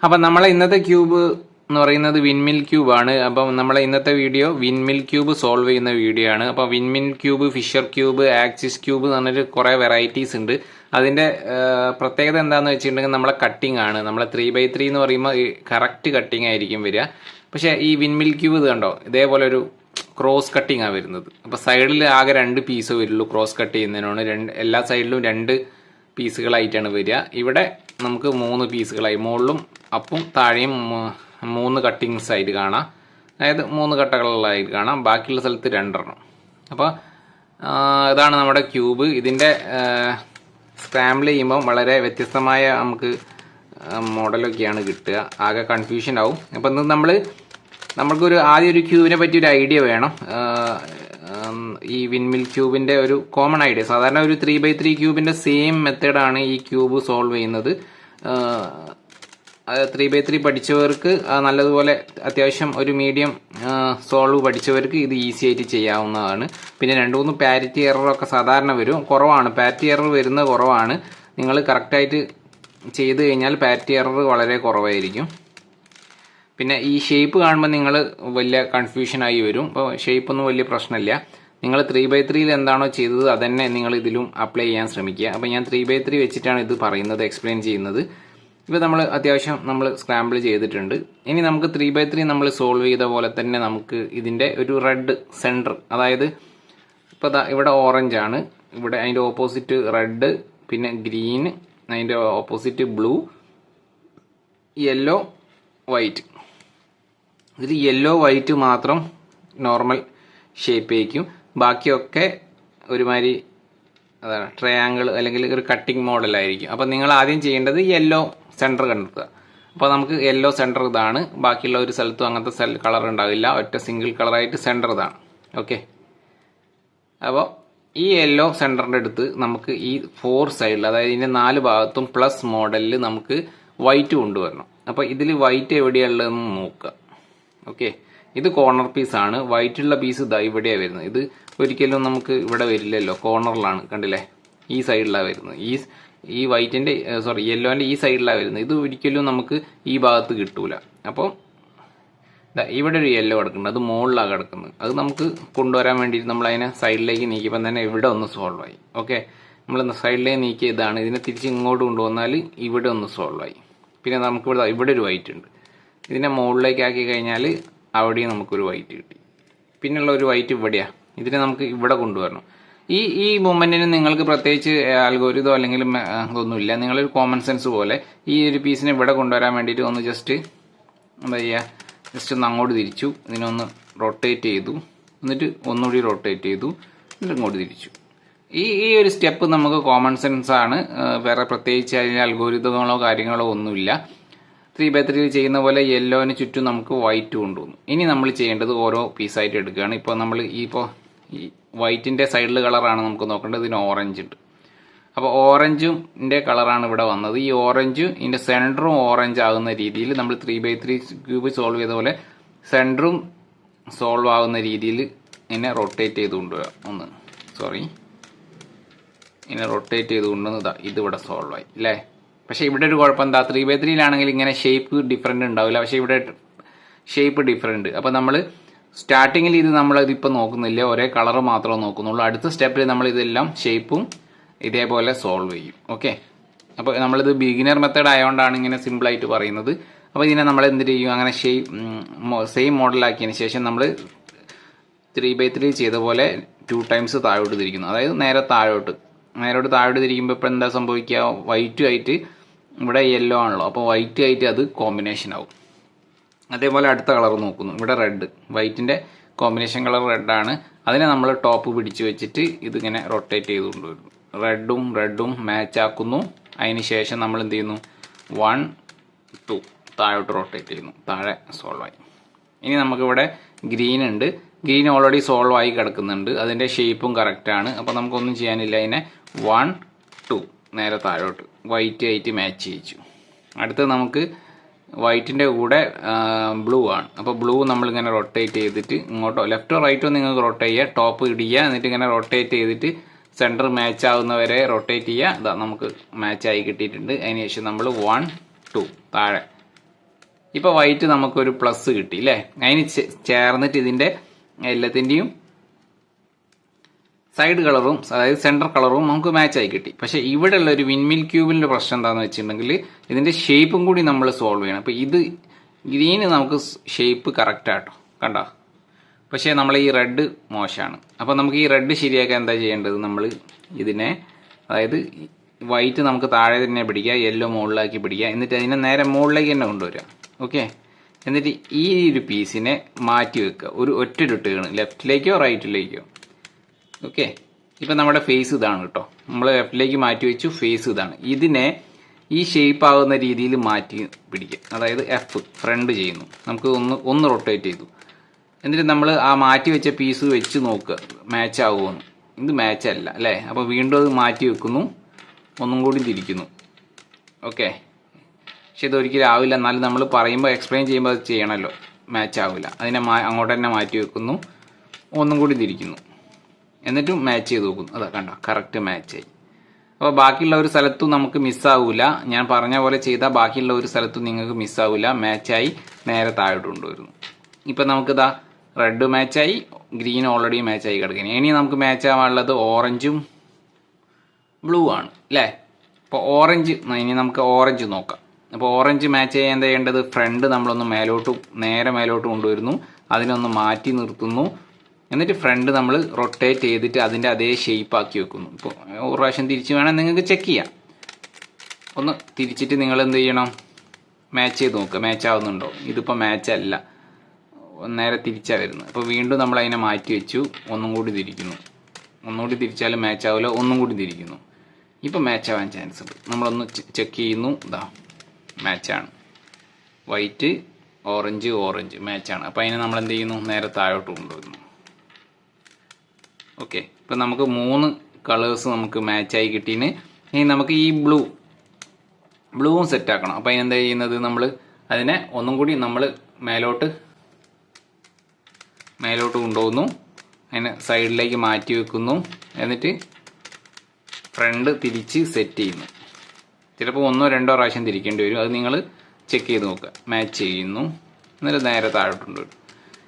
അപ്പം നമ്മളെ ഇന്നത്തെ ക്യൂബ് എന്ന് പറയുന്നത് വിൻമിൽ ക്യൂബ് ആണ്. അപ്പം നമ്മളെ ഇന്നത്തെ വീഡിയോ വിൻമിൽ ക്യൂബ് സോൾവ് ചെയ്യുന്ന വീഡിയോ ആണ്. അപ്പോൾ windmill cube, fisher cube, axis cube എന്ന് പറഞ്ഞിട്ട് കുറേ വെറൈറ്റീസ് ഉണ്ട്. അതിന്റെ പ്രത്യേകത എന്താണെന്ന് വെച്ചിട്ടുണ്ടെങ്കിൽ നമ്മളെ കട്ടിംഗ് ആണ്. നമ്മളെ 3x3 എന്ന് പറയുമ്പോൾ കറക്റ്റ് കട്ടിംഗ് ആയിരിക്കും വരിക. പക്ഷേ ഈ വിൻമിൽ ക്യൂബ് ഇത് കണ്ടോ, ഇതേപോലെ ഒരു ക്രോസ് കട്ടിംഗ് ആണ് വരുന്നത്. അപ്പോൾ സൈഡിൽ ആകെ 2 പീസേ വരുള്ളൂ. ക്രോസ് കട്ട് ചെയ്യുന്നതിനാണ് എല്ലാ സൈഡിലും 2 പീസുകളായിട്ടാണ് വരിക. ഇവിടെ നമുക്ക് 3 പീസുകളായി, മുകളിലും അപ്പും താഴെയും 3 കട്ടിങ്സ് ആയിട്ട് കാണാം. അതായത് 3 കട്ടകളായിട്ട് കാണാം. ബാക്കിയുള്ള സ്ഥലത്ത് 2 അപ്പോൾ ഇതാണ് നമ്മുടെ ക്യൂബ്. ഇതിൻ്റെ സ്ക്രാമ്പിൾ ചെയ്യുമ്പോൾ വളരെ വ്യത്യസ്തമായ നമുക്ക് മോഡലൊക്കെയാണ് കിട്ടുക. ആകെ കൺഫ്യൂഷൻ ആവും. അപ്പം ഇന്ന് നമ്മൾക്കൊരു ആദ്യം ഒരു ക്യൂബിനെ പറ്റി ഒരു ഐഡിയ വേണം. ഈ വിൻമിൽ ക്യൂബിൻ്റെ ഒരു കോമൺ ഐഡിയ, സാധാരണ ഒരു 3x3 ക്യൂബിൻ്റെ സെയിം മെത്തേഡാണ് ഈ ക്യൂബ് സോൾവ് ചെയ്യുന്നത്. 3x3 പഠിച്ചവർക്ക് നല്ലതുപോലെ അത്യാവശ്യം ഒരു മീഡിയം സോൾവ് പഠിച്ചവർക്ക് ഇത് ഈസി ആയിട്ട് ചെയ്യാവുന്നതാണ്. പിന്നെ 2-3 പാരിറ്റി എററൊക്കെ സാധാരണ വരും, കുറവാണ്. പാരിറ്റി എറർ വരുന്നത് കുറവാണ്. നിങ്ങൾ കറക്റ്റായിട്ട് ചെയ്ത് കഴിഞ്ഞാൽ പാരിറ്റി എറർ വളരെ കുറവായിരിക്കും. പിന്നെ ഈ ഷേപ്പ് കാണുമ്പോൾ നിങ്ങൾ വലിയ കൺഫ്യൂഷനായി വരും. അപ്പോൾ ഷേപ്പൊന്നും വലിയ പ്രശ്നമില്ല. നിങ്ങൾ 3x3 എന്താണോ ചെയ്തത് അതന്നെ നിങ്ങൾ ഇതിലും അപ്ലൈ ചെയ്യാൻ ശ്രമിക്കുക. അപ്പോൾ ഞാൻ 3x3 വെച്ചിട്ടാണ് ഇത് പറയുന്നത്, എക്സ്പ്ലെയിൻ ചെയ്യുന്നത്. ഇപ്പോൾ അത്യാവശ്യം നമ്മൾ സ്ക്രാമ്പിൾ ചെയ്തിട്ടുണ്ട്. ഇനി നമുക്ക് 3x3 നമ്മൾ സോൾവ് ചെയ്ത പോലെ തന്നെ നമുക്ക് ഇതിൻ്റെ ഒരു റെഡ് സെൻറ്റർ, അതായത് ഇപ്പോൾ ഇവിടെ ഓറഞ്ച് ആണ്, ഇവിടെ അതിൻ്റെ ഓപ്പോസിറ്റ് റെഡ്, പിന്നെ ഗ്രീൻ, അതിൻ്റെ ഓപ്പോസിറ്റ് ബ്ലൂ, യെല്ലോ, വൈറ്റ്. ഇതിൽ യെല്ലോ വൈറ്റ് മാത്രം നോർമൽ ഷേപ്പ് ആയിരിക്കും. ബാക്കിയൊക്കെ ഒരുമാതിരി അതാണ് ട്രയാങ്കിൾ അല്ലെങ്കിൽ ഒരു കട്ടിംഗ് മോഡലായിരിക്കും. അപ്പം നിങ്ങൾ ആദ്യം ചെയ്യേണ്ടത് യെല്ലോ സെൻറ്റർ കണ്ടെത്തുക. അപ്പോൾ നമുക്ക് യെല്ലോ സെൻറ്റർ ഇതാണ്. ബാക്കിയുള്ള ഒരു സ്ഥലത്തും അങ്ങനത്തെ കളർ ഉണ്ടാവില്ല. ഒറ്റ സിംഗിൾ കളറായിട്ട് സെൻറ്റർ ഇതാണ്. ഓക്കെ, അപ്പോൾ ഈ യെല്ലോ സെൻറ്ററിൻ്റെ അടുത്ത് നമുക്ക് ഈ 4 സൈഡിൽ, അതായത് ഇതിൻ്റെ 4 ഭാഗത്തും പ്ലസ് മോഡലിൽ നമുക്ക് വൈറ്റ് കൊണ്ടുവരണം. അപ്പോൾ ഇതിൽ വൈറ്റ് എവിടെയുള്ളതെന്ന് നോക്കുക. ഓക്കെ, ഇത് കോർണർ പീസാണ്. വൈറ്റുള്ള പീസ് ഇതാ ഇവിടെയാണ് വരുന്നത്. ഇത് ഒരിക്കലും നമുക്ക് ഇവിടെ വരില്ലല്ലോ, കോർണറിലാണ്, കണ്ടില്ലേ, ഈ സൈഡിലാണ് വരുന്നത്. ഈ വൈറ്റിൻ്റെ യെല്ലോൻ്റെ ഈ സൈഡിലാണ് വരുന്നത്. ഇത് ഒരിക്കലും നമുക്ക് ഈ ഭാഗത്ത് കിട്ടൂല. അപ്പോൾ ഇവിടെ ഒരു യെല്ലോ കിടക്കുന്നുണ്ട്, അത് മുകളിലാണ് കിടക്കുന്നത്. അത് നമുക്ക് കൊണ്ടുവരാൻ വേണ്ടിയിട്ട് നമ്മൾ അതിനെ സൈഡിലേക്ക് നീക്കിയപ്പോൾ തന്നെ ഇവിടെ ഒന്ന് സോൾവ് ആയി. ഓക്കെ, നമ്മൾ സൈഡിലേക്ക് നീക്കിയ ഇതാണ്. ഇതിനെ തിരിച്ച് ഇങ്ങോട്ട് കൊണ്ടുവന്നാൽ ഇവിടെ ഒന്ന് സോൾവ് ആയി. പിന്നെ നമുക്ക് ഇവിടെ ഒരു വൈറ്റ് ഉണ്ട്. ഇതിനെ മുകളിലേക്ക് ആക്കി കഴിഞ്ഞാൽ അവിടെയും നമുക്കൊരു വൈറ്റ് കിട്ടി. പിന്നെയുള്ള ഒരു വൈറ്റ് ഇവിടെയാണ്. ഇതിനെ നമുക്ക് ഇവിടെ കൊണ്ടുവരണം. ഈ മൂവ്മെന്റിന് നിങ്ങൾക്ക് പ്രത്യേകിച്ച് ആൽഗോരിതോ അല്ലെങ്കിൽ ഒന്നുമില്ല. നിങ്ങളൊരു കോമൺ സെൻസ് പോലെ ഈ ഒരു പീസിനെ ഇവിടെ കൊണ്ടുവരാൻ വേണ്ടിയിട്ട് ഒന്ന് ജസ്റ്റ് എന്താ ചെയ്യുക, ജസ്റ്റ് ഒന്ന് അങ്ങോട്ട് തിരിച്ചു, ഇതിനൊന്ന് റൊട്ടേറ്റ് ചെയ്തു, എന്നിട്ട് ഒന്നുകൂടി റൊട്ടേറ്റ് ചെയ്തു, എന്നിട്ട് ഇങ്ങോട്ട് തിരിച്ചു. ഈ ഒരു സ്റ്റെപ്പ് നമുക്ക് കോമൺ സെൻസ് ആണ്. വേറെ പ്രത്യേകിച്ച് അതിന് അൽഗോരിതങ്ങളോ കാര്യങ്ങളോ ഒന്നുമില്ല. 3x3 ചെയ്യുന്ന പോലെ യെല്ലോന് ചുറ്റും നമുക്ക് വൈറ്റ് കൊണ്ടുവന്നു. ഇനി നമ്മൾ ചെയ്യേണ്ടത് ഓരോ പീസായിട്ട് എടുക്കുകയാണ്. ഇപ്പോൾ നമ്മൾ ഈ വൈറ്റിൻ്റെ സൈഡിൽ കളറാണ് നമുക്ക് നോക്കേണ്ടത്. ഇതിന് ഓറഞ്ച് ഉണ്ട്. അപ്പോൾ ഓറഞ്ചിൻ്റെ കളറാണ് ഇവിടെ വന്നത്. ഈ ഓറഞ്ച് ഇതിൻ്റെ സെൻറ്ററും ഓറഞ്ച് ആകുന്ന രീതിയിൽ നമ്മൾ 3x3 ക്യൂബ് സോൾവ് ചെയ്ത പോലെ സെൻറ്ററും സോൾവ് ആകുന്ന രീതിയിൽ ഇതിനെ റൊട്ടേറ്റ് ചെയ്ത് കൊണ്ടുവരാം. ഇങ്ങനെ റൊട്ടേറ്റ് ചെയ്ത് കൊണ്ടുവന്ന് ഇതിവിടെ സോൾവ് ആയി അല്ലേ. പക്ഷേ ഇവിടെ ഒരു കുഴപ്പം എന്താ, 3x3 ഇങ്ങനെ ഷേപ്പ് ഡിഫറെൻ്റ് ഉണ്ടാവില്ല. പക്ഷേ ഇവിടെ ഷേപ്പ് ഡിഫറെൻറ്റ്. അപ്പോൾ നമ്മൾ സ്റ്റാർട്ടിങ്ങിൽ നമ്മളിതിപ്പോൾ നോക്കുന്നില്ല, ഒരേ കളർ മാത്രമേ നോക്കുന്നുള്ളൂ. അടുത്ത സ്റ്റെപ്പിൽ നമ്മൾ ഇതെല്ലാം ഷേപ്പും ഇതേപോലെ സോൾവ് ചെയ്യും. ഓക്കെ, അപ്പോൾ നമ്മളിത് ബിഗിനർ മെത്തേഡ് ആയതുകൊണ്ടാണ് ഇങ്ങനെ സിമ്പിളായിട്ട് പറയുന്നത്. അപ്പോൾ ഇതിനെ നമ്മൾ എന്ത് ചെയ്യും, അങ്ങനെ സെയിം മോഡലാക്കിയതിന് ശേഷം നമ്മൾ 3x3 ചെയ്ത പോലെ 2 ടൈംസ് താഴോട്ട് തിരിക്കുന്നു. അതായത് നേരെ താഴോട്ട് തിരിക്കുമ്പോൾ ഇപ്പോൾ എന്താ സംഭവിക്കുക, വൈറ്റ് ആയിട്ട് ഇവിടെ യെല്ലോ ആണല്ലോ, അപ്പോൾ വൈറ്റ് ആയിട്ട് അത് കോമ്പിനേഷൻ ആവും. അതേപോലെ അടുത്ത കളർ നോക്കുന്നു. ഇവിടെ റെഡ്, വൈറ്റിൻ്റെ കോമ്പിനേഷൻ കളർ റെഡാണ്. അതിനെ നമ്മൾ ടോപ്പ് പിടിച്ച് വെച്ചിട്ട് ഇതിങ്ങനെ റൊട്ടേറ്റ് ചെയ്ത് കൊണ്ടുവരുന്നു. റെഡും മാച്ച് ആക്കുന്നു. അതിന് ശേഷം നമ്മൾ എന്ത് ചെയ്യുന്നു, 1 2 താഴോട്ട് റൊട്ടേറ്റ് ചെയ്യുന്നു. താഴെ സോൾവ് ആയി. ഇനി നമുക്കിവിടെ ഗ്രീൻ ഉണ്ട്. ഗ്രീൻ ഓൾറെഡി സോൾവ് ആയി കിടക്കുന്നുണ്ട്. അതിൻ്റെ ഷേപ്പും കറക്റ്റാണ്. അപ്പോൾ നമുക്കൊന്നും ചെയ്യാനില്ല. അതിനെ 1 2 നേരെ താഴോട്ട് വൈറ്റ് ആയിട്ട് മാച്ച് ചെയ്യിച്ചു. അടുത്ത് നമുക്ക് വൈറ്റിൻ്റെ കൂടെ ബ്ലൂ ആണ്. അപ്പോൾ ബ്ലൂ നമ്മളിങ്ങനെ റൊട്ടേറ്റ് ചെയ്തിട്ട് ഇങ്ങോട്ടോ ലെഫ്റ്റോ റൈറ്റോ നിങ്ങൾക്ക് റൊട്ടേറ്റ് ചെയ്യുക. ടോപ്പ് ഇടിക്കുക, എന്നിട്ട് ഇങ്ങനെ റൊട്ടേറ്റ് ചെയ്തിട്ട് സെൻറ്റർ മാച്ച് ആവുന്നവരെ റൊട്ടേറ്റ് ചെയ്യുക. ഇതാ നമുക്ക് മാച്ചായി കിട്ടിയിട്ടുണ്ട്. അതിന് ശേഷം നമ്മൾ 1 2 താഴെ ഇപ്പോൾ വൈറ്റ് നമുക്കൊരു പ്ലസ് കിട്ടി അല്ലേ. അതിന് ചേർന്നിട്ട് ഇതിൻ്റെ എല്ലാത്തിൻ്റെയും സൈഡ് കളറും അതായത് സെൻറ്റർ കളറും നമുക്ക് മാച്ചായി കിട്ടി. പക്ഷേ ഇവിടെ ഉള്ള ഒരു വിൻമിൽ ക്യൂബിൻ്റെ പ്രശ്നം എന്താണെന്ന് വെച്ചിട്ടുണ്ടെങ്കിൽ ഇതിൻ്റെ ഷേപ്പും കൂടി നമ്മൾ സോൾവ് ചെയ്യണം. അപ്പോൾ ഇത് ഗ്രീന് നമുക്ക് ഷേപ്പ് കറക്റ്റാട്ടോ, കണ്ടോ. പക്ഷേ നമ്മൾ ഈ റെഡ് മോശമാണ്. അപ്പോൾ നമുക്ക് ഈ റെഡ് ശരിയാക്കാൻ എന്താ ചെയ്യേണ്ടത്, നമ്മൾ ഇതിനെ അതായത് വൈറ്റ് നമുക്ക് താഴെ തന്നെ പിടിക്കുക, യെല്ലോ മുകളിലാക്കി പിടിക്കുക, എന്നിട്ട് അതിനെ നേരെ മുകളിലേക്ക് തന്നെ കൊണ്ടുവരിക. ഓക്കെ, എന്നിട്ട് ഈ ഒരു പീസിനെ മാറ്റി വെക്കുക, ഒരു ഒറ്റ ടേൺ ലെഫ്റ്റിലേക്കോ റൈറ്റിലേക്കോ. ഓക്കെ, ഇപ്പം നമ്മുടെ ഫേസ് ഇതാണ് കേട്ടോ, നമ്മൾ ലെഫ്റ്റിലേക്ക് മാറ്റി വെച്ചു, ഫേസ് ഇതാണ്. ഇതിനെ ഈ ഷേപ്പ് ആകുന്ന രീതിയിൽ മാറ്റി പിടിക്കുക, അതായത് എഫ് ഫ്രണ്ട് ചെയ്യുന്നു. നമുക്ക് ഒന്ന് റൊട്ടേറ്റ് ചെയ്തു, എന്നിട്ട് നമ്മൾ ആ മാറ്റി വെച്ച പീസ് വെച്ച് നോക്കുക മാച്ച് ആകുമെന്ന്. ഇത് മാച്ച് അല്ല അല്ലേ. അപ്പോൾ വീണ്ടും അത് മാറ്റി വെക്കുന്നു, ഒന്നും കൂടി തിരിക്കുന്നു. ഓക്കെ, പക്ഷെ ഇതൊരിക്കലും ആവില്ല. എന്നാലും നമ്മൾ പറയുമ്പോൾ എക്സ്പ്ലെയിൻ ചെയ്യുമ്പോൾ അത് ചെയ്യണമല്ലോ, മാച്ച് ആവില്ല. അതിനെ അങ്ങോട്ട് തന്നെ മാറ്റി വെക്കുന്നു, ഒന്നും കൂടി തിരിക്കുന്നു, എന്നിട്ടും മാച്ച് ചെയ്ത് നോക്കുന്നു. അതാ കണ്ടോ, കറക്റ്റ് മാച്ചായി. അപ്പോൾ ബാക്കിയുള്ള ഒരു സ്ഥലത്തും നമുക്ക് മിസ്സാവില്ല. ഞാൻ പറഞ്ഞ പോലെ ചെയ്താൽ ബാക്കിയുള്ള ഒരു സ്ഥലത്തും നിങ്ങൾക്ക് മിസ്സാവില്ല, മാച്ചായി നേരെ താഴോട്ട് കൊണ്ടുവരുന്നു. ഇപ്പം നമുക്കിതാ റെഡ് മാച്ചായി, ഗ്രീൻ ഓൾറെഡി മാച്ചായി കിടക്കുന്നു. ഇനി നമുക്ക് മാച്ച് ആവാനുള്ളത് ഓറഞ്ചും ബ്ലൂ ആണ് അല്ലേ. അപ്പോൾ ഓറഞ്ച്, ഇനി നമുക്ക് ഓറഞ്ച് നോക്കാം. അപ്പോൾ ഓറഞ്ച് മാച്ച് ചെയ്യാൻ എന്താ ചെയ്യേണ്ടത്, ഫ്രണ്ട് നമ്മളൊന്ന് നേരെ മേലോട്ട് കൊണ്ടുവരുന്നു, അതിനൊന്ന് മാറ്റി നിർത്തുന്നു, എന്നിട്ട് ഫ്രണ്ട് നമ്മൾ റൊട്ടേറ്റ് ചെയ്തിട്ട് അതിൻ്റെ അതേ ഷേപ്പ് ആക്കി വെക്കുന്നു. ഇപ്പോൾ ഒരു പ്രാവശ്യം തിരിച്ച് വേണം നിങ്ങൾക്ക് ചെക്ക് ചെയ്യാം. ഒന്ന് തിരിച്ചിട്ട് നിങ്ങൾ എന്ത് ചെയ്യണം, മാച്ച് ചെയ്ത് നോക്കുക, മാച്ച് ആവുന്നുണ്ടോ. ഇതിപ്പോൾ മാച്ച് അല്ല, നേരെ തിരിച്ചാണ് വരുന്നത്. അപ്പോൾ വീണ്ടും നമ്മൾ അതിനെ മാറ്റി വെച്ചു, ഒന്നും കൂടി തിരിക്കുന്നു, ഒന്നുകൂടി തിരിച്ചാലും മാച്ച് ആവില്ല, ഒന്നും കൂടി തിരിക്കുന്നു. ഇപ്പോൾ മാച്ച് ആവാൻ ചാൻസ് ഉണ്ട്. നമ്മളൊന്ന് ചെക്ക് ചെയ്യുന്നു, ഇതാ മാച്ചാണ്, വൈറ്റ് ഓറഞ്ച് മാച്ചാണ്. അപ്പോൾ അതിനെ നമ്മൾ എന്ത് ചെയ്യുന്നു, നേരെ താഴോട്ട് കൊണ്ടുവരുന്നു. ഓക്കെ, ഇപ്പം നമുക്ക് 3 കളേഴ്സ് നമുക്ക് മാച്ചായി കിട്ടീന്. ഇനി നമുക്ക് ഈ ബ്ലൂവും സെറ്റ് ആക്കണം. അപ്പം അതിനെന്താ ചെയ്യുന്നത്, നമ്മൾ അതിനെ ഒന്നും കൂടി നമ്മൾ മേലോട്ട് കൊണ്ടുപോകുന്നു, അതിനെ സൈഡിലേക്ക് മാറ്റി വെക്കുന്നു, എന്നിട്ട് ഫ്രണ്ട് തിരിച്ച് സെറ്റ് ചെയ്യുന്നു. ചിലപ്പോൾ 1 or 2 പ്രാവശ്യം തിരിക്കേണ്ടി വരും, അത് നിങ്ങൾ ചെക്ക് ചെയ്ത് നോക്കുക. മാച്ച് ചെയ്യുന്നു, എന്നിട്ട് നേരെ താഴോട്ട് കൊണ്ടുവരും.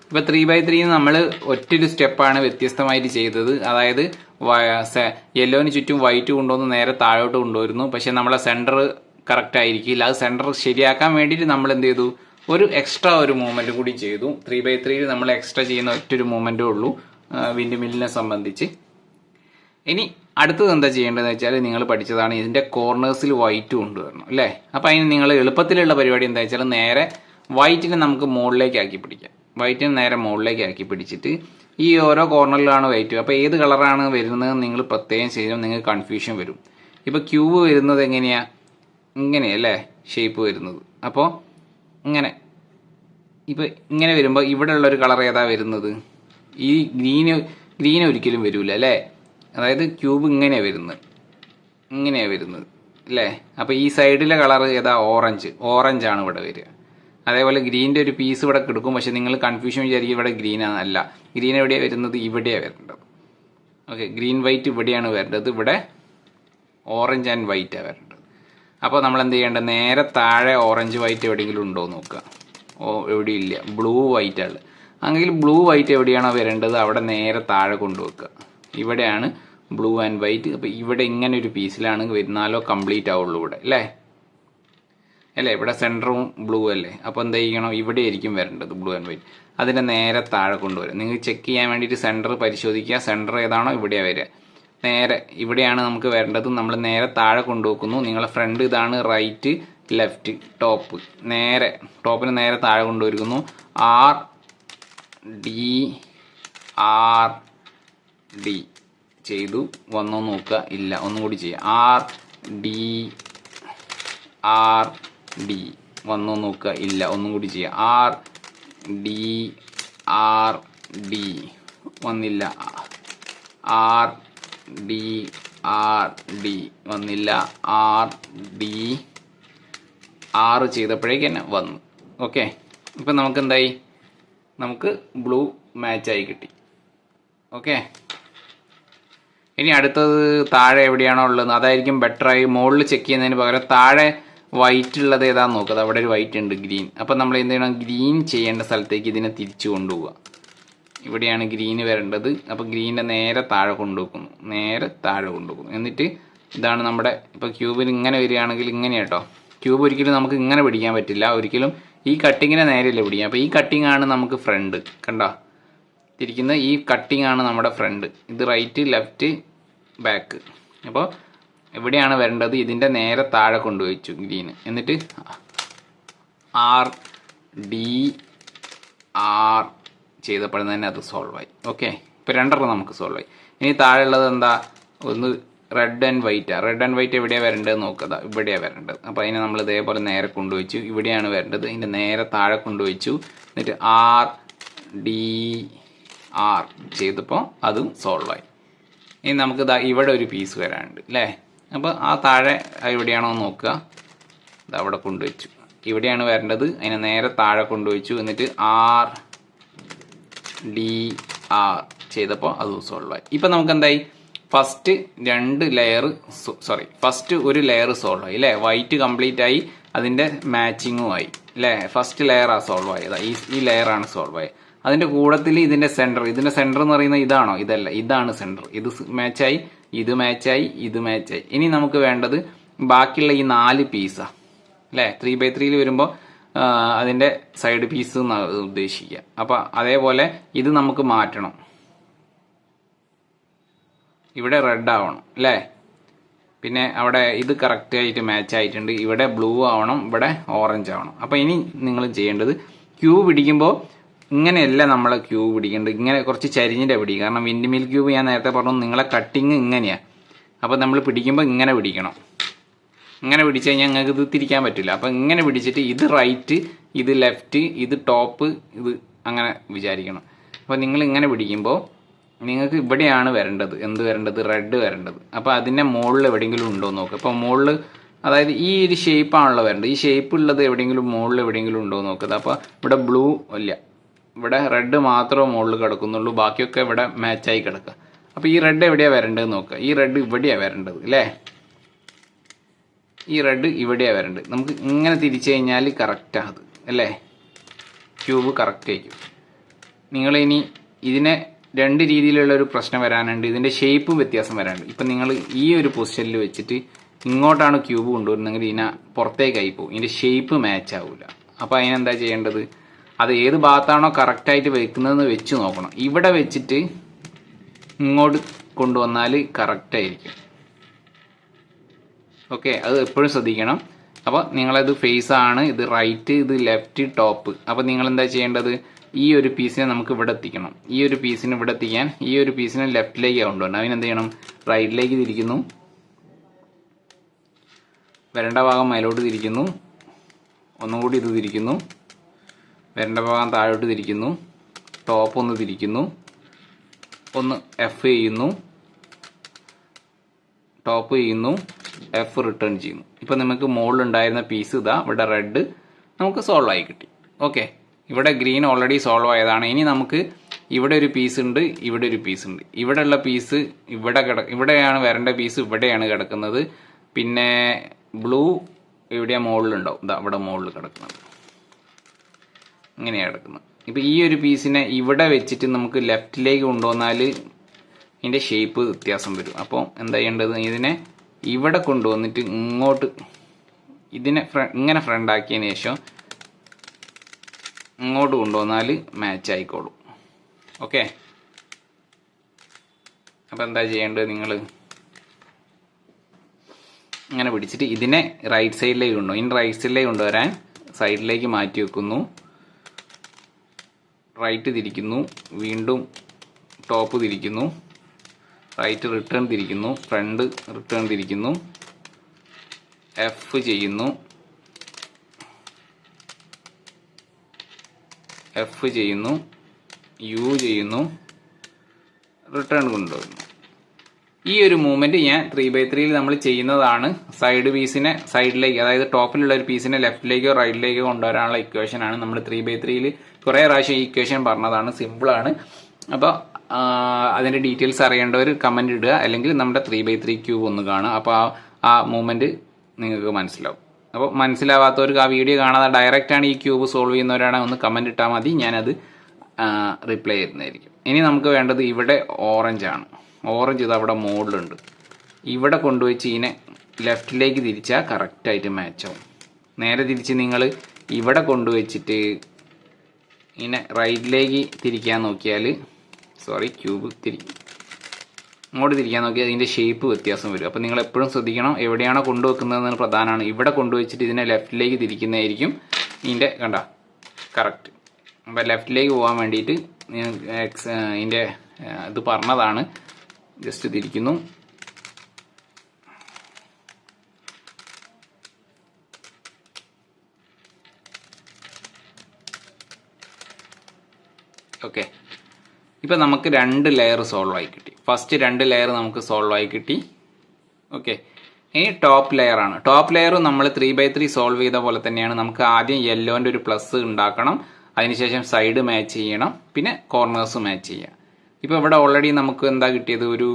ഇപ്പോൾ 3x3 നമ്മൾ ഒറ്റൊരു സ്റ്റെപ്പാണ് വ്യത്യസ്തമായിട്ട് ചെയ്തത്. അതായത് യെല്ലോന് ചുറ്റും വൈറ്റ് കൊണ്ടുവന്ന് നേരെ താഴോട്ട് കൊണ്ടുവരുന്നു. പക്ഷെ നമ്മളെ സെൻറ്റർ കറക്റ്റ് ആയിരിക്കില്ല. അത് സെൻറ്റർ ശരിയാക്കാൻ വേണ്ടിയിട്ട് നമ്മൾ എന്ത് ചെയ്തു, ഒരു എക്സ്ട്രാ ഒരു മൂവ്മെൻറ്റ് കൂടി ചെയ്തു. 3x3 നമ്മൾ എക്സ്ട്രാ ചെയ്യുന്ന ഒറ്റൊരു മൂവ്മെൻറ്റേ ഉള്ളൂ വിൻഡ് മില്ലിനെ സംബന്ധിച്ച്. ഇനി അടുത്തത് എന്താ ചെയ്യേണ്ടതെന്ന് വെച്ചാൽ നിങ്ങൾ പഠിച്ചതാണ്, ഇതിൻ്റെ കോർണേഴ്സിൽ വൈറ്റ് കൊണ്ടുവരണം അല്ലേ. അപ്പോൾ അതിന് നിങ്ങൾ എളുപ്പത്തിലുള്ള പരിപാടി എന്താ വെച്ചാൽ നേരെ വൈറ്റിനെ നമുക്ക് മുകളിലേക്ക് ആക്കി പിടിക്കാം. വൈറ്റിനെ നേരെ മുകളിലേക്ക് ആക്കി പിടിച്ചിട്ട് ഈ ഓരോ കോർണറിലാണ് വൈറ്റ്. അപ്പോൾ ഏത് കളറാണ് വരുന്നത് നിങ്ങൾ പ്രത്യേകം ചെയ്താൽ നിങ്ങൾക്ക് കൺഫ്യൂഷൻ വരും. ഇപ്പോൾ ക്യൂബ് വരുന്നത് എങ്ങനെയാണ്, ഇങ്ങനെയല്ലേ ഷേപ്പ് വരുന്നത്. അപ്പോൾ ഇപ്പോൾ ഇങ്ങനെ വരുമ്പോൾ ഇവിടെ ഉള്ളൊരു കളർ ഏതാ വരുന്നത്, ഈ ഗ്രീൻ ഒരിക്കലും വരില്ല അല്ലേ. അതായത് ക്യൂബ് ഇങ്ങനെയാണ് വരുന്നത് അല്ലേ. അപ്പോൾ ഈ സൈഡിലെ കളർ ഏതാ, ഓറഞ്ചാണ് ഇവിടെ വരിക. അതേപോലെ ഗ്രീൻ്റെ ഒരു പീസ് ഇവിടെ കിടക്കും. പക്ഷെ നിങ്ങൾ കൺഫ്യൂഷൻ വിചാരിക്കും ഇവിടെ ഗ്രീൻ എവിടെയാണ് വരുന്നത്, ഇവിടെയാണ് വരേണ്ടത്. ഓക്കെ, ഗ്രീൻ വൈറ്റ് ഇവിടെയാണ് വരേണ്ടത്, ഇവിടെ ഓറഞ്ച് ആൻഡ് വൈറ്റാണ് വരേണ്ടത്. അപ്പോൾ നമ്മൾ എന്ത് ചെയ്യേണ്ടത്, നേരെ താഴെ ഓറഞ്ച് വൈറ്റ് എവിടെയെങ്കിലും ഉണ്ടോ എന്ന് നോക്കുക. എവിടെയില്ല, ബ്ലൂ വൈറ്റാണ്. അല്ലെങ്കിൽ ബ്ലൂ വൈറ്റ് എവിടെയാണോ വരേണ്ടത് അവിടെ നേരെ താഴെ കൊണ്ടുവെക്കുക. ഇവിടെയാണ് ബ്ലൂ ആൻഡ് വൈറ്റ്. അപ്പോൾ ഇവിടെ ഇങ്ങനെ ഒരു പീസിലാണ് വരുന്നാലോ കംപ്ലീറ്റ് ആവുള്ളൂ ഇവിടെ അല്ലേ. ഇവിടെ സെൻറ്ററും ബ്ലൂ അല്ലേ. അപ്പോൾ എന്താ ചെയ്യണം, ഇവിടെ ആയിരിക്കും വരേണ്ടത് ബ്ലൂ ആൻഡ് വൈറ്റ്. അതിനെ നേരെ താഴെ കൊണ്ടുവരും. നിങ്ങൾക്ക് ചെക്ക് ചെയ്യാൻ വേണ്ടിയിട്ട് സെൻറ്റർ പരിശോധിക്കുക. സെൻറ്റർ ഏതാണോ ഇവിടെയാണ് വരിക. നേരെ ഇവിടെയാണ് നമുക്ക് വരേണ്ടത്. നമ്മൾ നേരെ താഴെ കൊണ്ടുവെക്കുന്നു. നിങ്ങളെ ഫ്രണ്ട് ഇതാണ്, റൈറ്റ് ലെഫ്റ്റ് ടോപ്പിന് നേരെ താഴെ കൊണ്ടുവരുന്നു. ആർ ഡി ചെയ്തു, വന്നോ നോക്കുക. ഇല്ല, ഒന്നും കൂടി ചെയ്യാം. ആർ ഡി വന്നോ നോക്കുക. ഇല്ല, ഒന്നും കൂടി ചെയ്യാം. ആർ ഡി വന്നില്ല. ആർ ഡി വന്നില്ല. ആറ് ചെയ്തപ്പോഴേക്ക് തന്നെ വന്നു. ഓക്കെ, ഇപ്പം നമുക്ക് എന്തായി, നമുക്ക് ബ്ലൂ മാച്ചായി കിട്ടി. ഓക്കെ, ഇനി അടുത്തത് താഴെ എവിടെയാണോ ഉള്ളത് അതായിരിക്കും ബെറ്ററായി. മുകളിൽ ചെക്ക് ചെയ്യുന്നതിന് പകരം താഴെ വൈറ്റ് ഉള്ളത് ഏതാന്ന് നോക്കുക. അവിടെ ഒരു വൈറ്റ് ഉണ്ട്, ഗ്രീൻ. അപ്പം നമ്മൾ എന്ത് ചെയ്യണം, ഗ്രീൻ ചെയ്യേണ്ട സ്ഥലത്തേക്ക് ഇതിനെ തിരിച്ചു കൊണ്ടുപോവുക. ഇവിടെയാണ് ഗ്രീന് വരേണ്ടത്. അപ്പോൾ ഗ്രീനിൻ്റെ നേരെ താഴെ കൊണ്ടുവെക്കുന്നു, നേരെ താഴെ കൊണ്ടുവെക്കുന്നു. എന്നിട്ട് ഇതാണ് നമ്മുടെ, ഇപ്പോൾ ക്യൂബിൽ ഇങ്ങനെ വരികയാണെങ്കിൽ ഇങ്ങനെ കേട്ടോ. ക്യൂബ് ഒരിക്കലും നമുക്ക് ഇങ്ങനെ പിടിക്കാൻ പറ്റില്ല, ഒരിക്കലും ഈ കട്ടിങ്ങിനെ നേരെയല്ലേ പിടിക്കാം. അപ്പോൾ ഈ കട്ടിങ് ആണ് നമുക്ക് ഫ്രണ്ട്, കണ്ടോ തിരിക്കുന്ന ഈ കട്ടിങ് ആണ് നമ്മുടെ ഫ്രണ്ട്. ഇത് റൈറ്റ്, ലെഫ്റ്റ്, ബാക്ക്. അപ്പോൾ എവിടെയാണ് വരേണ്ടത്, ഇതിൻ്റെ നേരെ താഴെ കൊണ്ടുവച്ചു ഗ്രീന്. എന്നിട്ട് RDR ചെയ്തപ്പോഴും തന്നെ അത് സോൾവ് ആയി. ഓക്കെ, ഇപ്പോൾ രണ്ടെണ്ണം നമുക്ക് സോൾവ് ആയി. ഇനി താഴെ ഉള്ളത് എന്താ, ഒന്ന് red and white. Red and white എവിടെയാണ് വരേണ്ടത് നോക്കുക, ഇവിടെയാണ് വരേണ്ടത്. അപ്പോൾ അതിനെ നമ്മൾ ഇതേപോലെ നേരെ കൊണ്ടുവച്ചു, ഇവിടെയാണ് വരേണ്ടത്. ഇതിൻ്റെ നേരെ താഴെ കൊണ്ടുവച്ചു. എന്നിട്ട് RDR ചെയ്തപ്പോൾ അതും സോൾവ് ആയി. ഇനി നമുക്ക് ഇവിടെ ഒരു പീസ് വരാനുണ്ട് അല്ലേ. അപ്പോൾ ആ താഴെ എവിടെയാണോ നോക്കുക, ഇത് അവിടെ കൊണ്ടുവച്ചു, ഇവിടെയാണ് വരേണ്ടത്. അതിനെ നേരെ താഴെ കൊണ്ടുവച്ചു. എന്നിട്ട് RDR ചെയ്തപ്പോൾ അതും സോൾവ് ആയി. ഇപ്പം നമുക്ക് എന്തായി, ഫസ്റ്റ് ഒരു ലെയർ സോൾവ് ആയി അല്ലേ. വൈറ്റ് കംപ്ലീറ്റ് ആയി, അതിൻ്റെ മാച്ചിങ്ങും ആയി അല്ലേ. ഫസ്റ്റ് ലെയറാണ് സോൾവ് ആയത്, ഈ ലെയറാണ് സോൾവ് ആയത്. അതിൻ്റെ കൂടത്തിൽ ഇതിൻ്റെ സെൻറ്റർ എന്ന് പറയുന്നത് ഇതാണോ, ഇതല്ല, ഇതാണ് സെൻറ്റർ. ഇത് മാച്ചായി, ഇത് മാച്ചായി, ഇത് മാച്ചായി. ഇനി നമുക്ക് വേണ്ടത് ബാക്കിയുള്ള ഈ 4 പീസാണ് അല്ലേ. 3x3 വരുമ്പോൾ അതിൻ്റെ സൈഡ് പീസ് എന്നാണ് ഉദ്ദേശിക്കുക. അപ്പോൾ അതേപോലെ ഇത് നമുക്ക് മാറ്റണം, ഇവിടെ റെഡ് ആവണം അല്ലേ. പിന്നെ അവിടെ ഇത് കറക്റ്റായിട്ട് മാച്ച് ആയിട്ടുണ്ട്, ഇവിടെ ബ്ലൂ ആവണം, ഇവിടെ ഓറഞ്ച് ആവണം. അപ്പോൾ ഇനി നിങ്ങൾ ചെയ്യേണ്ടത്, ക്യൂബ് പിടിക്കുമ്പോൾ ഇങ്ങനെയല്ല നമ്മളെ ക്യൂബ് പിടിക്കേണ്ടത്, ഇങ്ങനെ കുറച്ച് ചരിഞ്ഞിട്ട് പിടിക്കുക. കാരണം വിൻഡ് മിൽ ക്യൂബ് ഞാൻ നേരത്തെ പറഞ്ഞു, നിങ്ങളെ കട്ടിങ് ഇങ്ങനെയാണ്. അപ്പോൾ നമ്മൾ പിടിക്കുമ്പോൾ ഇങ്ങനെ പിടിക്കണം. ഇങ്ങനെ പിടിച്ചു കഴിഞ്ഞാൽ ഞങ്ങൾക്ക് ഇത് തിരിക്കാൻ പറ്റില്ല. അപ്പോൾ ഇങ്ങനെ പിടിച്ചിട്ട് ഇത് റൈറ്റ്, ഇത് ലെഫ്റ്റ്, ഇത് ടോപ്പ്, ഇത് അങ്ങനെ വിചാരിക്കണം. അപ്പോൾ നിങ്ങൾ ഇങ്ങനെ പിടിക്കുമ്പോൾ നിങ്ങൾക്ക് ഇവിടെയാണ് വരേണ്ടത്, എന്ത് വരേണ്ടത്, റെഡ് വരേണ്ടത്. അപ്പോൾ അതിൻ്റെ മുകളിൽ എവിടെയെങ്കിലും ഉണ്ടോ എന്ന് നോക്കുക. അപ്പോൾ മുകളിൽ, അതായത് ഈ ഒരു ഷേപ്പാണല്ലോ വരേണ്ടത്, ഈ ഷേപ്പ് ഉള്ളത് എവിടെയെങ്കിലും മുകളിൽ എവിടെയെങ്കിലും ഉണ്ടോ എന്ന് നോക്കുക. അപ്പോൾ ഇവിടെ ബ്ലൂ ഇല്ല, ഇവിടെ റെഡ് മാത്രമേ മുകളിൽ കിടക്കുന്നുള്ളൂ, ബാക്കിയൊക്കെ ഇവിടെ മാച്ചായി കിടക്കുക. അപ്പോൾ ഈ റെഡ് എവിടെയാണ് വരേണ്ടതെന്ന് നോക്കുക. ഈ റെഡ് ഇവിടെയാണ് വരേണ്ടത് അല്ലേ, ഈ റെഡ് ഇവിടെയാണ് വരേണ്ടത്. നമുക്ക് ഇങ്ങനെ തിരിച്ചു കഴിഞ്ഞാൽ കറക്റ്റാണ് അത് അല്ലേ, ക്യൂബ് കറക്റ്റ് ആയിരിക്കും. നിങ്ങളിനി ഇതിനെ 2 രീതിയിലുള്ള ഒരു പ്രശ്നം വരാനുണ്ട്, ഇതിൻ്റെ ഷേപ്പും വ്യത്യാസം വരാനുണ്ട്. ഇപ്പം നിങ്ങൾ ഈ ഒരു പൊസിഷനിൽ വെച്ചിട്ട് ഇങ്ങോട്ടാണ് ക്യൂബ് കൊണ്ടുവരുന്നെങ്കിൽ ഇതിനെ പുറത്തേക്കായി പോകും, ഇതിൻ്റെ ഷേപ്പ് മാച്ച് ആവില്ല. അപ്പോൾ അതിനെന്താ ചെയ്യേണ്ടത്, അത് ഏത് ഭാഗത്താണോ കറക്റ്റായിട്ട് വെക്കുന്നതെന്ന് വെച്ച് നോക്കണം. ഇവിടെ വെച്ചിട്ട് ഇങ്ങോട്ട് കൊണ്ടുവന്നാൽ കറക്റ്റായിരിക്കും. ഓക്കെ, അത് എപ്പോഴും ശ്രദ്ധിക്കണം. അപ്പോൾ നിങ്ങളത് ഫേസ് ആണ്, ഇത് റൈറ്റ്, ഇത് ലെഫ്റ്റ്, ടോപ്പ്. അപ്പോൾ നിങ്ങൾ എന്താ ചെയ്യേണ്ടത്, ഈ ഒരു പീസിനെ നമുക്ക് ഇവിടെ എത്തിക്കണം. ഈ ഒരു പീസിനെ ഇവിടെ എത്തിക്കാൻ ഈ ഒരു പീസിനെ ലെഫ്റ്റിലേക്ക് കൊണ്ടുവരണം. അതിനെന്ത് ചെയ്യണം, റൈറ്റിലേക്ക് തിരിക്കുന്നു, വരേണ്ട ഭാഗം മേലോട്ട് തിരിക്കുന്നു, ഒന്നും കൂടി ഇത് തിരിക്കുന്നു, വരേണ്ട ഭാഗം താഴോട്ട് തിരിക്കുന്നു, ടോപ്പ് ഒന്ന് തിരിക്കുന്നു, ഒന്ന് F ചെയ്യുന്നു, ടോപ്പ് ചെയ്യുന്നു, F റിട്ടേൺ ചെയ്യുന്നു. ഇപ്പം നമുക്ക് മുകളിലുണ്ടായിരുന്ന പീസ് ഇതാ, ഇവിടെ റെഡ് നമുക്ക് സോൾവ് ആയി കിട്ടി. ഓക്കെ, ഇവിടെ ഗ്രീൻ ഓൾറെഡി സോൾവ് ആയതാണ്. ഇനി നമുക്ക് ഇവിടെ ഒരു പീസ് ഉണ്ട്, ഇവിടെ ഒരു പീസ് ഉണ്ട്. ഇവിടെയുള്ള പീസ് ഇവിടെയാണ് വരേണ്ട പീസ്, ഇവിടെയാണ് കിടക്കുന്നത്. പിന്നെ ബ്ലൂ എവിടെയാണ് മുകളിലുണ്ടാവും, ഇതാ ഇവിടെ മുകളിൽ കിടക്കുന്നത്, ഇങ്ങനെയാണ് കിടക്കുന്നത്. ഇപ്പം ഈ ഒരു പീസിനെ ഇവിടെ വെച്ചിട്ട് നമുക്ക് ലെഫ്റ്റിലേക്ക് കൊണ്ടുവന്നാൽ ഇതിൻ്റെ ഷേപ്പ് വ്യത്യാസം വരും. അപ്പോൾ എന്താ ചെയ്യേണ്ടത്, ഇതിനെ ഇവിടെ കൊണ്ടുവന്നിട്ട് ഇങ്ങോട്ട് ഇതിനെ ഇങ്ങനെ ഫ്രണ്ട് ആക്കിയതിന് ശേഷം ഇങ്ങോട്ട് കൊണ്ടുവന്നാൽ മാച്ച് ആയിക്കോളും. ഓക്കെ, അപ്പോൾ എന്താ ചെയ്യേണ്ടത്, നിങ്ങൾ ഇങ്ങനെ പിടിച്ചിട്ട് ഇതിനെ റൈറ്റ് സൈഡിലേക്ക് കൊണ്ടുപോകും. ഇനി റൈറ്റ് സൈഡിലേക്ക് കൊണ്ടുവരാൻ സൈഡിലേക്ക് മാറ്റി വെക്കുന്നു, റൈറ്റ് തിരിക്കുന്നു, വീണ്ടും ടോപ്പ് തിരിക്കുന്നു, റൈറ്റ് റിട്ടേൺ തിരിക്കുന്നു, ഫ്രണ്ട് റിട്ടേൺ തിരിക്കുന്നു, F ചെയ്യുന്നു, F ചെയ്യുന്നു, U ചെയ്യുന്നു, റിട്ടേൺ കൊണ്ടുവരുന്നു. ഈ ഒരു മൂവ്മെന്റ് ഞാൻ 3x3 നമ്മൾ ചെയ്യുന്നതാണ്. സൈഡ് പീസിനെ സൈഡിലേക്ക്, അതായത് ടോപ്പിലുള്ള ഒരു പീസിനെ ലെഫ്റ്റിലേക്കോ റൈറ്റിലേക്കോ കൊണ്ടുവരാനുള്ള ഇക്വേഷൻ ആണ്. നമ്മൾ 3x3 കുറേ പ്രാവശ്യം ഈ ഇക്വേഷൻ പറഞ്ഞതാണ്, സിമ്പിളാണ്. അപ്പോൾ അതിൻ്റെ ഡീറ്റെയിൽസ് അറിയേണ്ടവർ കമൻറ്റ് ഇടുക, അല്ലെങ്കിൽ നമ്മുടെ 3x3 ക്യൂബ് ഒന്ന് കാണുക. അപ്പോൾ ആ മൂവ്മെന്റ് നിങ്ങൾക്ക് മനസ്സിലാവും. അപ്പോൾ മനസ്സിലാവാത്തവർക്ക് ആ വീഡിയോ കാണാതെ ഡയറക്റ്റാണ് ഈ ക്യൂബ് സോൾവ് ചെയ്യുന്നവരാണെങ്കിൽ ഒന്ന് കമൻറ്റ് ഇട്ടാൽ മതി, ഞാനത് റിപ്ലൈ ചെയ്യുന്നതായിരിക്കും. ഇനി നമുക്ക് വേണ്ടത് ഇവിടെ ഓറഞ്ചാണ്. ഓറഞ്ച് ഇത് അവിടെ മോഡിലുണ്ട്. ഇവിടെ കൊണ്ടുവച്ച് ഇതിനെ ലെഫ്റ്റിലേക്ക് തിരിച്ചാൽ കറക്റ്റായിട്ട് മാച്ചാവും. നേരെ തിരിച്ച് നിങ്ങൾ ഇവിടെ കൊണ്ടുവച്ചിട്ട് ഇതിനെ റൈറ്റിലേക്ക് തിരിക്കാൻ നോക്കിയാൽ, ക്യൂബ് അങ്ങോട്ട് തിരിക്കാൻ നോക്കിയാൽ അതിൻ്റെ ഷേപ്പ് വ്യത്യാസം വരും. അപ്പോൾ നിങ്ങൾ എപ്പോഴും ശ്രദ്ധിക്കണം, എവിടെയാണോ കൊണ്ടുവെക്കുന്നതെന്ന് പ്രധാനമാണ്. ഇവിടെ കൊണ്ടുവച്ചിട്ട് ഇതിനെ ലെഫ്റ്റിലേക്ക് തിരിക്കുന്നതായിരിക്കും ഇതിൻ്റെ കറക്റ്റ്. അപ്പോൾ ലെഫ്റ്റിലേക്ക് പോകാൻ വേണ്ടിയിട്ട് ഇതിൻ്റെ ഇത് പറഞ്ഞതാണ്. ജസ്റ്റ് തിരിക്കുന്നു. ഓക്കെ, ഇപ്പം നമുക്ക് 2 ലെയർ സോൾവ് ആയി കിട്ടി. ഫസ്റ്റ് 2 ലെയർ നമുക്ക് സോൾവ് ആയി കിട്ടി. ഓക്കെ, ഇനി ടോപ്പ് ലെയർ ആണ്. ടോപ്പ് ലെയർ നമ്മൾ 3x3 സോൾവ് ചെയ്ത പോലെ തന്നെയാണ്. നമുക്ക് ആദ്യം യെല്ലോൻ്റെ ഒരു പ്ലസ് ഉണ്ടാക്കണം, അതിനുശേഷം സൈഡ് മാച്ച് ചെയ്യണം, പിന്നെ കോർണേഴ്സ് മാച്ച് ചെയ്യാം. ഇപ്പോൾ ഇവിടെ ഓൾറെഡി നമുക്ക് എന്താ കിട്ടിയത്, ഒരു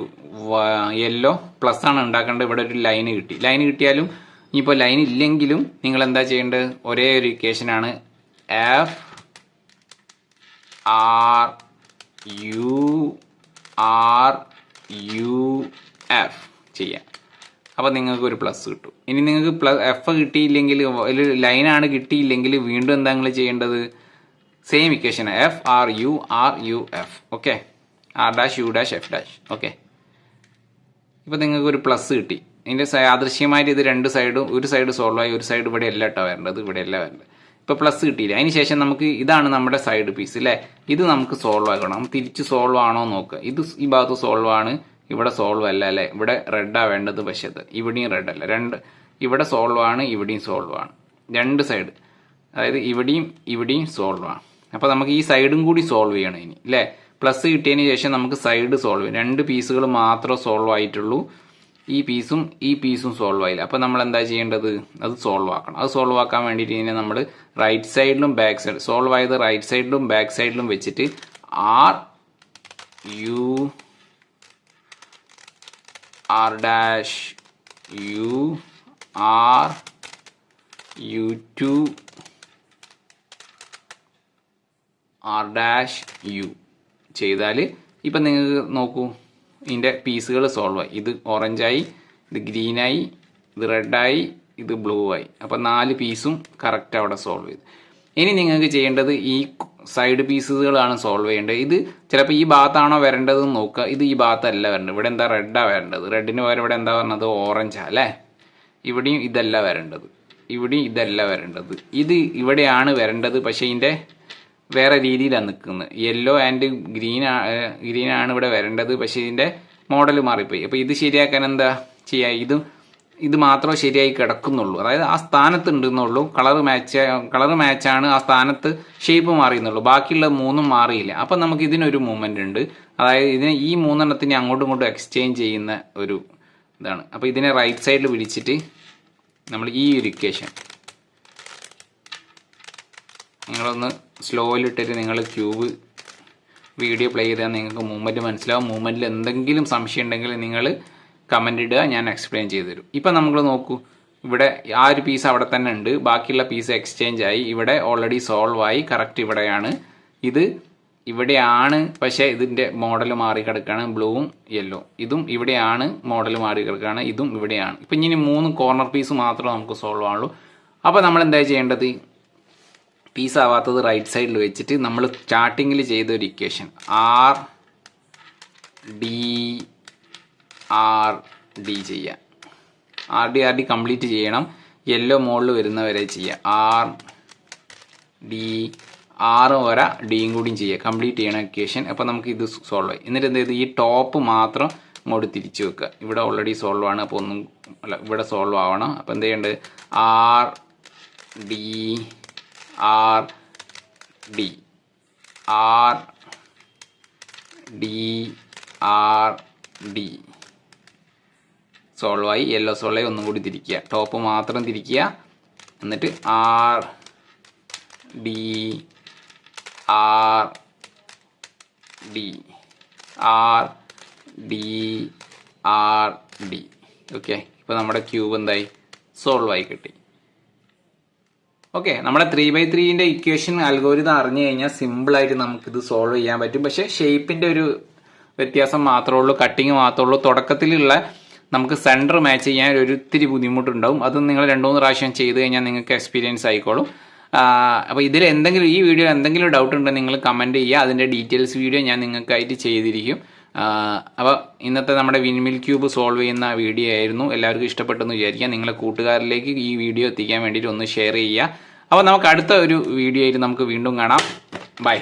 യെല്ലോ പ്ലസ് ആണ് ഉണ്ടാക്കേണ്ടത്. ഇവിടെ ഒരു ലൈന് കിട്ടി. ലൈന് കിട്ടിയാലും ഇനിയിപ്പോൾ ലൈൻ ഇല്ലെങ്കിലും നിങ്ങൾ എന്താ ചെയ്യേണ്ടത്, ഒരേ ഒരു ഇക്വേഷനാണ്, FRUF ചെയ്യാം. അപ്പോൾ നിങ്ങൾക്ക് ഒരു പ്ലസ് കിട്ടും. ഇനി നിങ്ങൾക്ക് എഫ് കിട്ടിയില്ലെങ്കിൽ, ലൈനാണ് കിട്ടിയില്ലെങ്കിൽ വീണ്ടും എന്താ നിങ്ങൾ ചെയ്യേണ്ടത്, same equation FRUF. Okay, R', U', F'. Okay, ഇപ്പോൾ നിങ്ങൾക്ക് ഒരു പ്ലസ് കിട്ടി. ഇതിൻ്റെ ആദൃശ്യമായിട്ട് ഇത് 2 സൈഡും, ഒരു സൈഡ് സോൾവ് ആയി, ഒരു സൈഡ് ഇവിടെ അല്ല കേട്ടോ വരേണ്ടത്, ഇവിടെ അല്ല വരേണ്ടത്. ഇപ്പോൾ പ്ലസ് കിട്ടിയില്ല. അതിന് ശേഷം നമുക്ക് ഇതാണ് നമ്മുടെ സൈഡ് പീസ് അല്ലേ, ഇത് നമുക്ക് സോൾവ് ആക്കണം. തിരിച്ച് സോൾവ് ആണോ നോക്കുക. ഇത് ഈ ഭാഗത്ത് സോൾവ് ആണ്, ഇവിടെ സോൾവ് അല്ല അല്ലേ, ഇവിടെ റെഡാണ് വേണ്ടത്, പക്ഷേ ഇവിടെയും റെഡ് അല്ല. ഇവിടെ സോൾവ് ആണ്, ഇവിടെയും സോൾവ് ആണ്. 2 സൈഡ്, അതായത് ഇവിടെയും സോൾവ് ആണ്. അപ്പോൾ നമുക്ക് ഈ സൈഡും കൂടി സോൾവ് ചെയ്യണം ഇനി അല്ലേ. പ്ലസ് കിട്ടിയതിന് ശേഷം നമുക്ക് സൈഡ് സോൾവ് ചെയ്യും. 2 പീസുകൾ മാത്രമേ സോൾവ് ആയിട്ടുള്ളൂ. ഈ പീസും സോൾവ് ആയില്ല. അപ്പോൾ നമ്മൾ എന്താ ചെയ്യേണ്ടത്, അത് സോൾവ് ആക്കണം. അത് സോൾവ് ആക്കാൻ വേണ്ടിയിട്ട് ഇതിനെ നമ്മൾ റൈറ്റ് സൈഡിലും ബാക്ക് സൈഡ്, സോൾവ് ആയത് റൈറ്റ് സൈഡിലും ബാക്ക് സൈഡിലും വെച്ചിട്ട് R', ചെയ്താൽ ഇപ്പം നിങ്ങൾക്ക് നോക്കൂ, ഇതിൻ്റെ പീസുകൾ സോൾവ് ആയി. ഇത് ഓറഞ്ചായി, ഇത് ഗ്രീനായി, ഇത് റെഡായി, ഇത് ബ്ലൂ ആയി. അപ്പോൾ 4 പീസും കറക്റ്റ് അവിടെ സോൾവ് ചെയ്തു. ഇനി നിങ്ങൾക്ക് ചെയ്യേണ്ടത് ഈ സൈഡ് പീസുകളാണ് സോൾവ് ചെയ്യേണ്ടത്. ഇത് ചിലപ്പോൾ ഈ ഭാഗത്താണോ വരേണ്ടതെന്ന് നോക്കുക. ഇത് ഈ ഭാഗത്തല്ല വരേണ്ടത്, ഇവിടെ എന്താ റെഡാണ് വരേണ്ടത്. റെഡിന് പകരം ഇവിടെ എന്താ പറഞ്ഞത്, ഓറഞ്ചാണ് അല്ലേ. ഇവിടെയും ഇതല്ല വരേണ്ടത്, ഇവിടെയും ഇതല്ല വരേണ്ടത്. ഇത് ഇവിടെയാണ് വരേണ്ടത്, പക്ഷേ ഇതിൻ്റെ വേറെ രീതിയിലാണ് നിൽക്കുന്നത്. യെല്ലോ ആൻഡ് ഗ്രീനാണ് ഇവിടെ വരേണ്ടത്, പക്ഷേ ഇതിൻ്റെ മോഡൽ മാറിപ്പോയി. അപ്പോൾ ഇത് ശരിയാക്കാൻ എന്താ ചെയ്യുക, ഇത് മാത്രമേ ശരിയായി കിടക്കുന്നുള്ളൂ, അതായത് ആ സ്ഥാനത്ത് ഉണ്ടെന്നുള്ളൂ. കളർ മാച്ചാണ്, ആ സ്ഥാനത്ത് ഷേപ്പ് മാറിയെന്നുള്ളൂ, ബാക്കിയുള്ള 3ഉം മാറിയില്ല. അപ്പം നമുക്ക് ഇതിനൊരു മൂവ്മെൻ്റ് ഉണ്ട്, അതായത് ഈ 3 അങ്ങോട്ടും ഇങ്ങോട്ടും എക്സ്ചേഞ്ച് ചെയ്യുന്ന ഒരു ഇതാണ്. അപ്പോൾ ഇതിനെ റൈറ്റ് സൈഡിൽ പിടിച്ചിട്ട് നമ്മൾ ഈ ഒരു ഇക്വേഷൻ നിങ്ങളൊന്ന് സ്ലോയിലിട്ടിട്ട് നിങ്ങൾ ക്യൂബ് വീഡിയോ പ്ലേ ചെയ്താൽ നിങ്ങൾക്ക് മൂവ്മെൻറ്റ് മനസ്സിലാവും. മൂവ്മെൻറ്റിൽ എന്തെങ്കിലും സംശയം ഉണ്ടെങ്കിൽ നിങ്ങൾ കമൻ്റ് ഇടുക, ഞാൻ എക്സ്പ്ലെയിൻ ചെയ്തു തരും. ഇപ്പം നമ്മൾ നോക്കൂ, ഇവിടെ ആ ഒരു പീസ് അവിടെ തന്നെ ഉണ്ട്, ബാക്കിയുള്ള പീസ് എക്സ്ചേഞ്ച് ആയി, ഇവിടെ ഓൾറെഡി സോൾവ് ആയി. കറക്റ്റ് ഇവിടെയാണ്, ഇത് ഇവിടെയാണ്, പക്ഷേ ഇതിൻ്റെ മോഡൽ മാറി കിടക്കുകയാണ്, ബ്ലൂവും യെല്ലോ. ഇതും ഇവിടെയാണ്, മോഡൽ മാറി കിടക്കുകയാണ്, ഇതും ഇവിടെയാണ്. ഇപ്പം ഇനി 3 കോർണർ പീസ് മാത്രമേ നമുക്ക് സോൾവ് ആവുള്ളൂ. അപ്പോൾ നമ്മൾ എന്താ ചെയ്യേണ്ടത്, പീസ് ആവാത്തത് റൈറ്റ് സൈഡിൽ വെച്ചിട്ട് നമ്മൾ സ്റ്റാർട്ടിങ്ങിൽ ചെയ്ത ഒരു ഇക്വേഷൻ RD ചെയ്യാം. RD കംപ്ലീറ്റ് ചെയ്യണം, യെല്ലോ മോളിൽ വരുന്നവരെ ചെയ്യാം. R വരെ ഡിയും കൂടിയും ചെയ്യുക, കംപ്ലീറ്റ് ചെയ്യണം ഇക്വേഷൻ. അപ്പോൾ നമുക്ക് ഇത് സോൾവ് ആയി. എന്നിട്ട് എന്ത് ചെയ്ത് ഈ ടോപ്പ് മാത്രം ഇങ്ങോട്ട് തിരിച്ചു വെക്കുക. ഇവിടെ ഓൾറെഡി സോൾവ് ആണ്, അപ്പോൾ ഇവിടെ സോൾവ് ആവണം. അപ്പോൾ എന്ത് ചെയ്യേണ്ടത്, RD സോൾവ് ആയി. യെല്ലോ സോൾവ് ആയി. ഒന്നും കൂടി തിരിക്കുക, ടോപ്പ് മാത്രം തിരിക്കുക. എന്നിട്ട് RD ഓക്കെ. ഇപ്പോൾ നമ്മുടെ ക്യൂബ് എന്തായി, സോൾവ് ആയി കിട്ടി. ഓക്കെ, നമ്മുടെ 3x3 ഇക്വേഷൻ അൽഗോരിതം അറിഞ്ഞു കഴിഞ്ഞാൽ സിമ്പിളായിട്ട് നമുക്കിത് സോൾവ് ചെയ്യാൻ പറ്റും. പക്ഷെ ഷേപ്പിന്റെ ഒരു വ്യത്യാസം മാത്രമേ ഉള്ളൂ, കട്ടിങ് മാത്രമേ ഉള്ളൂ. തുടക്കത്തിലുള്ള നമുക്ക് സെന്റർ മാച്ച് ചെയ്യാൻ ഒരിത്തിരി ബുദ്ധിമുട്ടുണ്ടാവും. അത് നിങ്ങൾ 2-3 പ്രാവശ്യം ചെയ്ത് കഴിഞ്ഞാൽ നിങ്ങൾക്ക് എക്സ്പീരിയൻസ് ആയിക്കോളും. അപ്പോൾ ഇതിൽ എന്തെങ്കിലും ഈ വീഡിയോ എന്തെങ്കിലും ഡൗട്ട് ഉണ്ടെങ്കിൽ നിങ്ങൾ കമൻറ്റ് ചെയ്യുക. അതിൻ്റെ ഡീറ്റെയിൽസ് വീഡിയോ ഞാൻ നിങ്ങൾക്കായിട്ട് ചെയ്തിരിക്കും. അപ്പോൾ ഇന്നത്തെ നമ്മുടെ വിൻമിൽ ക്യൂബ് സോൾവ് ചെയ്യുന്ന വീഡിയോ ആയിരുന്നു. എല്ലാവർക്കും ഇഷ്ടപ്പെട്ടെന്ന് വിചാരിക്കാം. നിങ്ങളെ കൂട്ടുകാരിലേക്ക് ഈ വീഡിയോ എത്തിക്കാൻ വേണ്ടിയിട്ട് ഒന്ന് ഷെയർ ചെയ്യുക. അപ്പോൾ നമുക്ക് അടുത്ത ഒരു വീഡിയോയിൽ നമുക്ക് വീണ്ടും കാണാം. ബൈ.